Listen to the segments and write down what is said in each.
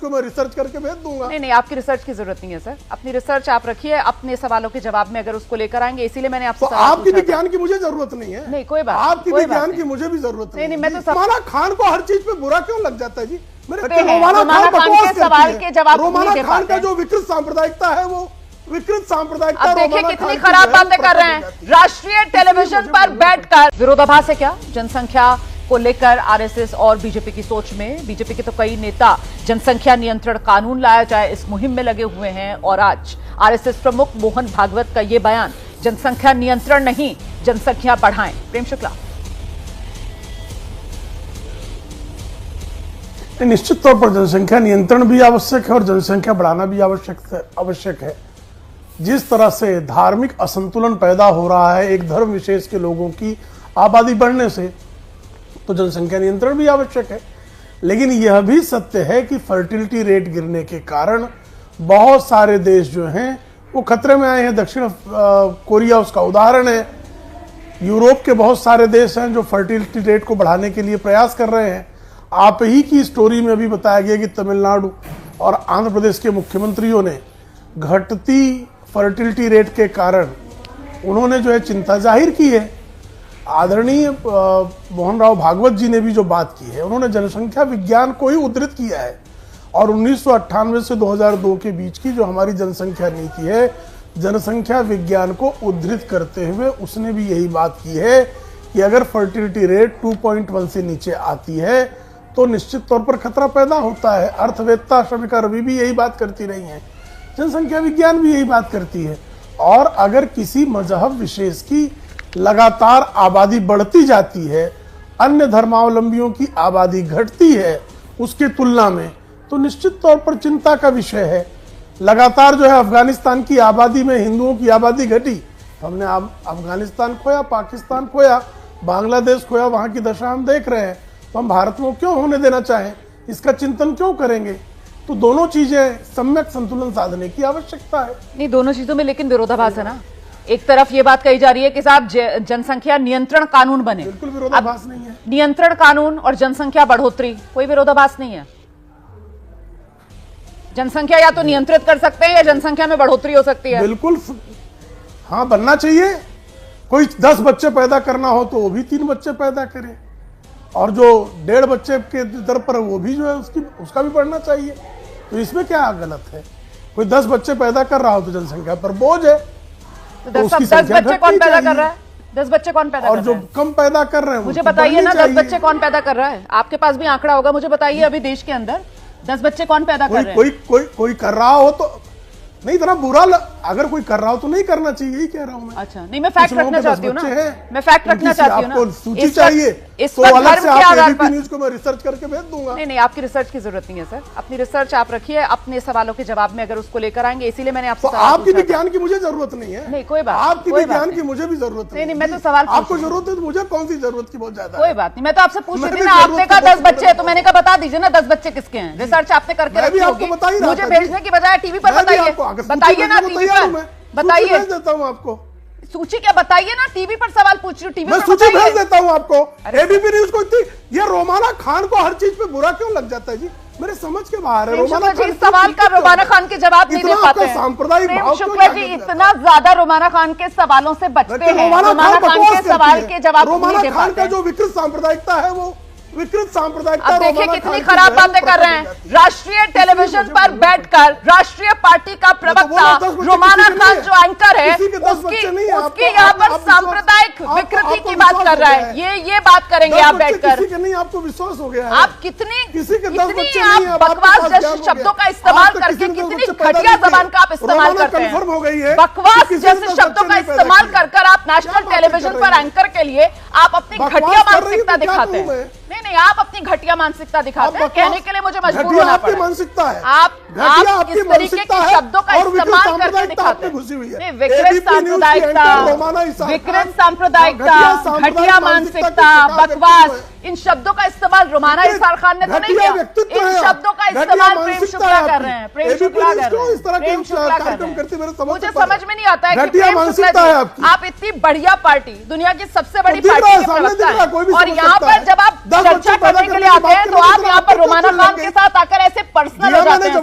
को मैं रिसर्च करके भेज दूंगा। नहीं, आपकी रिसर्च की जरूरत नहीं है सर, अपनी रिसर्च आप रखिए, अपने सवालों के जवाब में अगर उसको लेकर आएंगे, इसीलिए मैंने आपसे तो आपकी भी ज्ञान की मुझे जरूरत नहीं है। नहीं, कोई बात, आपकी भी ज्ञान की मुझे भी जरूरत नहीं। मैं तो रोमाना खान को हर चीज पे बुरा क्यों लग जाता है जी? रोमाना खान के सवाल के जवाब रोमाना खान का जो विकृत सांप्रदायिकता है वो विकृत सांप्रदायिकता। अब देखिए कितनी खराब बातें कर रहे हैं राष्ट्रीय टेलीविजन पर बैठकर। विरोधाभास है क्या? जनसंख्या को लेकर आरएसएस और बीजेपी की सोच में, बीजेपी के तो कई नेता जनसंख्या नियंत्रण कानून लाया जाए इस मुहिम में लगे हुए हैं, और आज आरएसएस प्रमुख मोहन भागवत का यह बयान, जनसंख्या नियंत्रण नहीं जनसंख्या बढ़ाएं। प्रेम शुक्ला। निश्चित तौर पर जनसंख्या नियंत्रण भी आवश्यक है और जनसंख्या बढ़ाना भी आवश्यक है। जिस तरह से धार्मिक असंतुलन पैदा हो रहा है एक धर्म विशेष के लोगों की आबादी बढ़ने से, तो जनसंख्या नियंत्रण भी आवश्यक है। लेकिन यह भी सत्य है कि फर्टिलिटी रेट गिरने के कारण बहुत सारे देश जो हैं वो खतरे में आए हैं। दक्षिण कोरिया उसका उदाहरण है। यूरोप के बहुत सारे देश हैं जो फर्टिलिटी रेट को बढ़ाने के लिए प्रयास कर रहे हैं। आप ही की स्टोरी में अभी बताया गया कि तमिलनाडु और आंध्र प्रदेश के मुख्यमंत्रियों ने घटती फर्टिलिटी रेट के कारण उन्होंने जो है चिंता जाहिर की है। आदरणीय मोहन राव भागवत जी ने भी जो बात की है, उन्होंने जनसंख्या विज्ञान को ही उद्धृत किया है और 1998 से 2002 के बीच की जो हमारी जनसंख्या नीति है, जनसंख्या विज्ञान को उद्धृत करते हुए उसने भी यही बात की है कि अगर फर्टिलिटी रेट 2.1 से नीचे आती है तो निश्चित तौर पर खतरा पैदा होता है। अर्थवेत्ता शमिका रवि भी यही बात करती रही हैं, जनसंख्या विज्ञान भी यही बात करती है। और अगर किसी मजहब विशेष की लगातार आबादी बढ़ती जाती है, अन्य धर्मावलंबियों की आबादी घटती है उसकी तुलना में, तो निश्चित तौर पर चिंता का विषय है। लगातार जो है अफगानिस्तान की आबादी में हिंदुओं की आबादी घटी, हमने अफगानिस्तान खोया, पाकिस्तान खोया, बांग्लादेश खोया, वहां की दशा हम देख रहे हैं। तो हम भारत में क्यों होने देना चाहें, इसका चिंतन क्यों करेंगे? तो दोनों चीजें सम्यक संतुलन साधने की आवश्यकता है। नहीं, दोनों चीजों में लेकिन विरोधाभास है ना। एक तरफ ये बात कही जा रही है कि साहब जनसंख्या नियंत्रण कानून बने, बिल्कुल विरोधाभास नहीं है। नियंत्रण कानून और जनसंख्या बढ़ोतरी, कोई विरोधाभास नहीं है। जनसंख्या या तो नियंत्रित कर सकते हैं या जनसंख्या में बढ़ोतरी हो सकती है। बिल्कुल, हाँ, बनना चाहिए। कोई 10 बच्चे पैदा करना हो तो वो भी 3 बच्चे पैदा करे, और जो 1.5 बच्चे के दर पर वो भी जो है उसका भी बढ़ना चाहिए। तो इसमें क्या गलत है? कोई 10 बच्चे पैदा कर रहा हो तो जनसंख्या पर बोझ है। तो 10 बच्चे कौन पैदा कर रहा है? 10 बच्चे कौन पैदा कर रहा है? और जो कम पैदा कर रहे हैं मुझे बताइए ना, 10 बच्चे कौन पैदा कर रहा है? आपके पास भी आंकड़ा होगा, मुझे बताइए अभी देश के अंदर 10 बच्चे कौन पैदा कर रहे हैं? कोई कर रहा हो तो नहीं, इतना बुरा अगर कोई कर रहा हो तो नहीं करना चाहिए, यही कह रहा हूं मैं। अच्छा, नहीं, मैं फैक्ट रखना चाहती हूँ ना, मैं फैक्ट रखना चाहती हूँ ना। आपको सूची चाहिए इस तो अलग से आप एबीपी न्यूज़ को मैं रिसर्च करके भेज दूंगा। नहीं, आपकी रिसर्च की जरूरत नहीं है सर, अपनी रिसर्च आप रखिए, अपने सवालों के जवाब में अगर उसको लेकर आएंगे, इसीलिए मैंने आपसे तो आपकी भी ज्ञान की मुझे जरूरत नहीं है। नहीं, कोई बात, आपकी भी ज्ञान की मुझे भी जरूरत नहीं। मैं तो सवाल, आपको जरूरत है तो मुझे कौन सी जरूरत की बहुत ज्यादा? कोई बात नहीं, मैं तो आपसे पूछ रही थी ना। आपने कहा 10 बच्चे है तो मैंने कहा बता दीजिए ना 10 बच्चे किसके हैं। रिसर्च आपने करके रखी होगी, मुझे भेजने की बजाय टीवी पर बताइए ना, टीवी पर बताइए। देता हूँ आपको सूची, क्या बताइए ना, टीवी पर सवाल पूछ रही हूँ, टीवी मैं पर सूची भेज देता हूँ आपको। एबीपी न्यूज़ को ये रोमाना खान को हर चीज पे बुरा क्यों लग जाता है जी? मेरे समझ के बाहर है। रोमाना खान सवाल का रोमाना खान के जवाब नहीं दे पाते हैं। सांप्रदायिक भाव शुक्ला जी इतना ज्यादा रोमाना खान के सवालों से बचते हैं, रोमाना खान के सवाल के जवाब नहीं दे पाते। का जो विकृत सांप्रदायिकता है वो विकृत सांप्रदायिकता। अब देखिए कितनी खराब बातें कर रहे हैं राष्ट्रीय टेलीविजन पर बैठकर। राष्ट्रीय पार्टी का प्रवक्ता रोमाना खान जो एंकर है उसकी यहाँ पर सांप्रदायिक विकृति की बात कर रहा है। ये बात करेंगे आप बैठकर? नहीं, आपको विश्वास हो गया है? आप कितनी आप बकवास जैसे शब्दों का इस्तेमाल करके, कितनी घटिया जबान का आप इस्तेमाल करते हैं। बकवास जैसे शब्दों का इस्तेमाल कर आप नेशनल टेलीविजन पर एंकर के लिए आप अपनी घटिया मानसिकता दिखाते हैं। नहीं, आप अपनी घटिया मानसिकता दिखाते हैं, कहने के लिए मुझे मजबूर होना पड़ा। मानसिकता है आप इस तरीके के शब्दों का इस्तेमाल करके दिखाते हैं। विकृत सांप्रदायिकता, घटिया मानसिकता, बकवास, इन शब्दों का इस्तेमाल रुमाना इरफान खान ने तो नहीं किया। इन शब्दों का इस्तेमाल प्रेम शुक्ला कर रहे हैं, प्रेम शुक्ला कर रहे हैं, प्रेम शुक्ला कर रहे हैं। मुझे समझ में नहीं आता है कि प्रेम शुक्ला जी, आप इतनी बढ़िया पार्टी, दुनिया की सबसे बड़ी पार्टी के प्रवक्ता हैं, और यहाँ पर जब आप चर्चा करने के लिए आते हैं तो आप यहाँ पर रुमाना खान के साथ आकर ऐसे पर्सनल हो जाते हैं।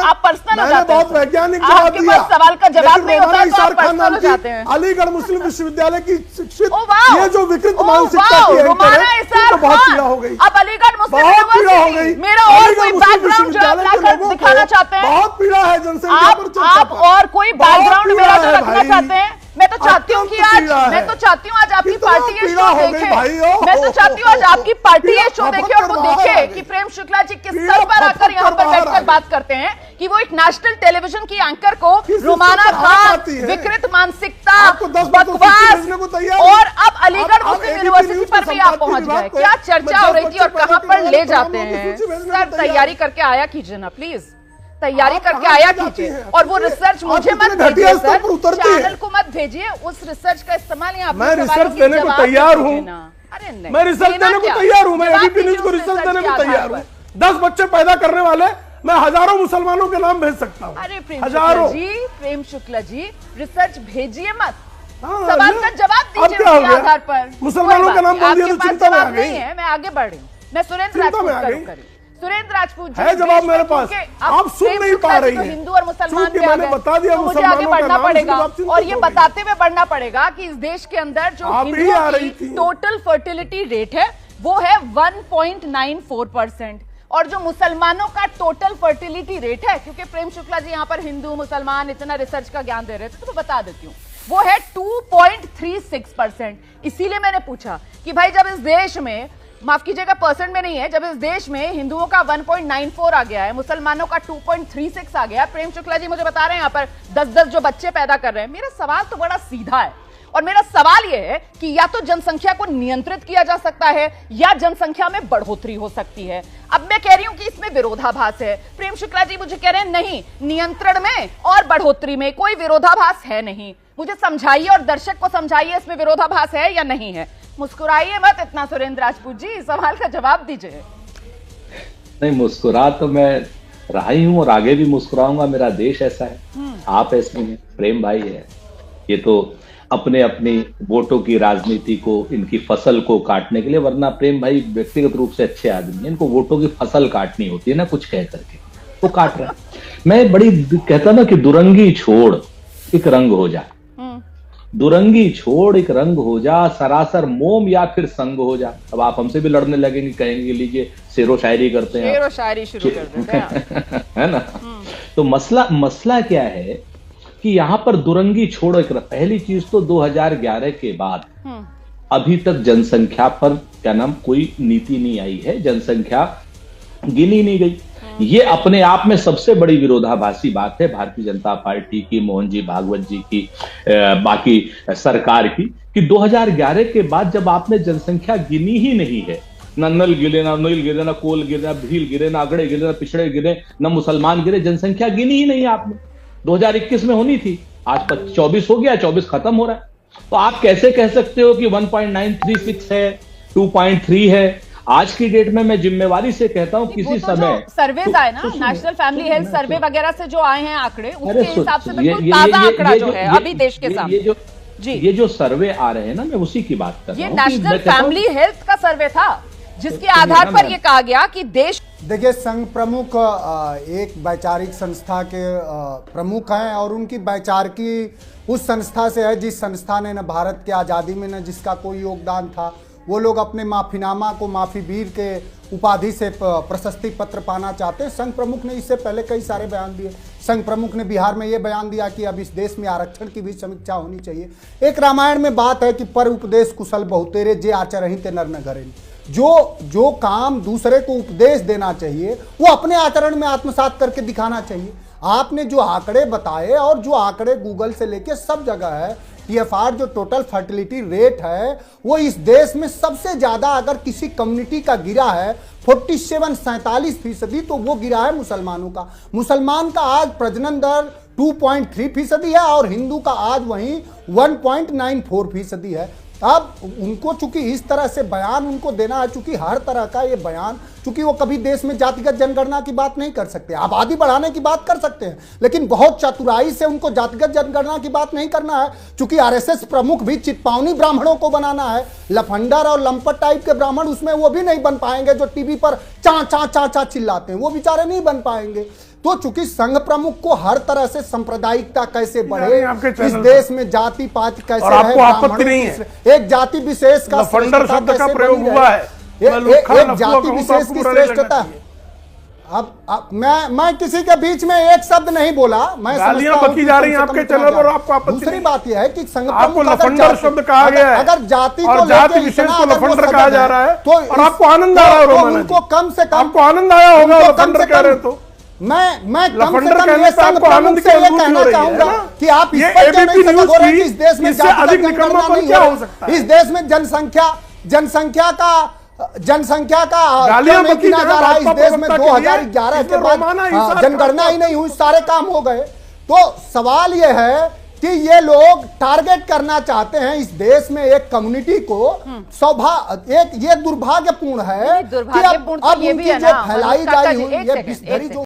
आप पर्सनल हो जाते हैं, वैज्ञानिक आपके पास सवाल का जवाब नहीं होता तो आप पर्सनल हो जाते हैं। अलीगढ़ मुस्लिम विश्वविद्यालय की शिक्षित ओ वाह, ये जो विकृत ओ मानसिकता वाह, की एंकर रुमाना है, इरफान तो बहुत खान, पीड़ा हो गई। अब अलीगढ़ मुस्लिम बहुत पीड़ा हो यूनिवर्सिटी, गई। मेरा और अलीगढ़ कोई मुस्लिम बैकग्राउंड जो आप विश्वविद्यालय के लाकर लोगों को दिखाना चाहते हैं, बहुत पीड़ा है जनसंख्या पर चर्चा आप पर। और कोई बैकग्राउंड मेरा जो पीड़ा है रखना भाई। चाहते हैं, मैं तो चाहती हूँ कि अत्यंत आज पीड़ा है। मैं तो चाहती हूँ आज आपकी कितना पार्टी ये पीड़ा शो हो गई देखे, भाई, ओ, मैं तो चाहती हूँ आज आपकी पार्टी ये शो पीड़ा देखे और वो खपत कर देखे रहा है। कि प्रेम शुक्ला जी किस पीड़ा स्तर पर आकर खपत यहाँ कर पर रहा बैठकर है। बात करते हैं कि वो एक नेशनल टेलीविजन की एंकर को किस रुमाना स्तर पर खान, आती है? विकृत मानसिकता, आपको 10 बच्चों की बकवास, भेजने को तैयार है। और अब अलीगढ़ आप मुस्लिम ABC यूनिवर्सिटी न्यूज़ पर के भी आप संपादकीय पहुंच विभाग गए। को क्या चर्चा हो रही थी और कहां पर ले जाते हैं हैं? सूची भेजने सर को तैयार तैयारी है। करके आया कीजिए ना प्लीज, तैयारी आप करके कहाँ आया जाती कीजिए, हैं? और वो रिसर्च मुझे आप मत इतने घटिया भेजिए स्तर सर, पर उतरती हैं। चैनल को मत भेजिए, उस रिसर्च का इस्तेमाल यहाँ मैं रिसर्च देने को तैयार हूँ। अरे नहीं, मैं रिसर्च देने को तैयार हूँ, मैं एबीपी न्यूज को रिसर्च देने को तैयार हूँ। 10 बच्चे पैदा करने वाले मैं हजारों मुसलमानों के नाम भेज सकता हूँ। अरे प्रेम शुक्ला हजारों। जी, प्रेम शुक्ला जी, रिसर्च भेजिए मत, हाँ, सवाल का जवाब अब दीजिए क्या हो उसके गया? आधार पर। मुसलमानों कोई का नाम बात बोल दिया नहीं, तो आपके चिंता पास में आ जवाब गई। नहीं है, मैं आगे बढ़ रही हूँ। मैं सुरेंद्र चिंता राजपूत में आ का गई। रुख करी। सुरेंद्र राजपूत जी, है जवाब मेरे पास, क्योंकि आप सुन प्रेम नहीं शुक्ला पा जी रही तो हैं। हिंदू और मुसलमान चूंकि पे आ मैंने गए, बता दिया तो मुझे मुसलमानों आगे का बढ़ना नाम, पड़ेगा, उसके बाद चिंतित और ये हो गई। बताते हुए बढ़ना पड़ेगा कि इस देश के अंदर जो आप ही हिंदुओं आ रही की थी। टोटल फर्टिलिटी रेट है वो है 1.94%, और जो मुसलमानों का टोटल फर्टिलिटी रेट है, क्योंकि प्रेम शुक्ला जी यहाँ पर हिंदू मुसलमान इतना रिसर्च का ज्ञान दे रहे थे तो बता देती हूँ, वो है 2.36%। इसीलिए मैंने पूछा कि भाई जब इस देश में, माफ कीजिएगा परसेंट में नहीं है, जब इस देश में हिंदुओं का 1.94 आ गया है, मुसलमानों का 2.36 आ गया, प्रेम शुक्ला जी मुझे बता रहे हैं यहाँ पर 10-10 जो बच्चे पैदा कर रहे हैं। मेरा सवाल तो बड़ा सीधा है, और मेरा सवाल यह है कि या तो जनसंख्या को नियंत्रित किया जा सकता है या जनसंख्या में बढ़ोतरी हो सकती है। अब मैं कह रही हूं कि इसमें विरोधाभास है। प्रेम शुक्ला जी मुझे कह रहे हैं नहीं, नियंत्रण में और बढ़ोतरी में कोई विरोधाभास है नहीं। मुझे समझाइए और दर्शक को समझाइए इसमें विरोधाभास है या नहीं है। मुस्कुराइए मत इतना सुरेंद्र राजपूत जी, सवाल का जवाब दीजिए। नहीं, मुस्कुरा तो मैं रहा ही हूं और आगे भी मुस्कुराऊंगा। मेरा देश ऐसा है, आप ऐसे हैं, प्रेम भाई है। ये तो अपने अपनी वोटों की राजनीति को, इनकी फसल को काटने के लिए, वरना प्रेम भाई व्यक्तिगत रूप से अच्छे आदमी हैं, इनको वोटों की फसल काटनी होती है ना, कुछ कह करके वो काट रहा है। मैं बड़ी कहता ना कि दुरंगी छोड़ एक रंग हो जा, दुरंगी छोड़ एक रंग हो जा, सरासर मोम या फिर संग हो जा। अब आप हमसे भी लड़ने लगेंगे, कहेंगे लीजिए शेरो शायरी करते हैं, शेरो शायरी शुरू कर देते हैं है ना। तो मसला क्या है कि यहां पर दुरंगी छोड़ो एक, पहली चीज तो 2011 के बाद अभी तक जनसंख्या पर क्या नाम कोई नीति नहीं आई है, जनसंख्या गिनी नहीं गई। ये अपने आप में सबसे बड़ी विरोधाभासी बात है भारतीय जनता पार्टी की, मोहन जी भागवत जी की, बाकी सरकार की, कि 2011 के बाद जब आपने जनसंख्या गिनी ही नहीं है, ना नल गिरे, ना नील गिरे, ना कोल गिरे, ना भील गिरे, ना अगड़े गिरे, ना पिछड़े गिरे, ना मुसलमान गिरे, जनसंख्या गिनी ही नहीं आपने। 2021 में होनी थी, आज 24 हो गया, 24 खत्म हो रहा है। तो आप कैसे कह सकते हो कि 1.936 है, 2.3 है? आज की डेट में मैं जिम्मेवारी से कहता हूं किसी समय सर्वे आए ना, नेशनल फैमिली हेल्थ सर्वे वगैरह से जो आए हैं आंकड़े, उसके हिसाब से बिल्कुल ताजा आंकड़ा जो है अभी देश के सामने, ये जो सर्वे आ रहे हैं ना, मैं उसी की बात कर रहा हूं। ये नेशनल फैमिली हेल्थ का सर्वे था जिसके आधार पर यह कहा गया कि देश, देखिए, संघ प्रमुख एक वैचारिक संस्था के प्रमुख हैं, और उनकी वैचारिकी उस संस्था से है जिस संस्था ने न भारत की आज़ादी में न जिसका कोई योगदान था। वो लोग अपने माफीनामा को माफी वीर के उपाधि से प्रशस्ति पत्र पाना चाहते हैं। संघ प्रमुख ने इससे पहले कई सारे बयान दिए। संघ प्रमुख ने बिहार में ये बयान दिया कि अब इस देश में आरक्षण की भी समीक्षा होनी चाहिए। एक रामायण में बात है कि पर उपदेश कुशल बहुतेरे जे आचरहि ते नर न घरेन। जो काम दूसरे को उपदेश देना चाहिए वो अपने आचरण में आत्मसात करके दिखाना चाहिए। आपने जो आंकड़े बताए, और जो आंकड़े गूगल से लेके सब जगह है, TFR जो टोटल फर्टिलिटी रेट है वो इस देश में सबसे ज्यादा अगर किसी कम्युनिटी का गिरा है 47% तो वो गिरा है मुसलमानों का। मुसलमान का आज प्रजनन दर 2.3% है और हिंदू का आज वहीं 1.94% है। अब उनको चूंकि इस तरह से बयान उनको देना है, चूंकि हर तरह का ये बयान, चूंकि वो कभी देश में जातिगत जनगणना की बात नहीं कर सकते, आबादी बढ़ाने की बात कर सकते हैं, लेकिन बहुत चतुराई से उनको जातिगत जनगणना की बात नहीं करना है। चूंकि आरएसएस प्रमुख भी चितपावनी ब्राह्मणों को बनाना है, लफंडर और लंपट टाइप के ब्राह्मण उसमें वो भी नहीं बन पाएंगे, जो टीवी पर चा चा चा चा चिल्लाते हैं, वो बेचारे नहीं बन पाएंगे। तो चूंकि संघ प्रमुख को हर तरह से सांप्रदायिकता कैसे बढ़े, इस देश में जाति पाति कैसे और आपको आपत्ति नहीं है, एक जाति विशेष का लफंडर शब्द का प्रयोग हुआ है, एक जाति विशेष की श्रेष्ठता। अब मैं किसी के बीच में एक शब्द नहीं बोला, मैं गालियां बकी जा रही हैं आपके चैनल पर, आपको आपत्ति दूसरी बात यह है कि संघ आपको लफंडर शब्द कहा गया है, अगर जाति और को जाति विशेष को लफंडर कहा जा रहा है, तो और आपको आनंद आ रहा है रोमाना जी, उनको कम से कम आपको आनंद आया होगा लफंडर कह रहे तो मैं कम से लफंडर कम कहने ये से आपको आनंद की से ये अनुभूति हो कहना रही चाहूंगा है कि आप इस ये पर एबीपी नहीं न्यूज़ हो रहे हैं कि की इस देश में इससे अधिक निकम्मापन क्या हो सकता है? इस देश में जनसंख्या का गालियां नहीं बकी गिना जा रहा है। इस भाजपा देश में प्रवक्ता के लिए 2011 के इसमें रोमाना ही बाद साथ जनगणना ही नहीं हुई, सारे काम हो गए। तो सवाल यह है कि ये लोग टारगेट करना चाहते हैं इस देश में एक कम्युनिटी को। ये दुर्भाग्यपूर्ण है कि दुर्भाग्यपूर्ण अब तो ये भी उनकी है जो ना फैलाई काका जा जी, रही एक ये सेकंड, बिस्दरी जो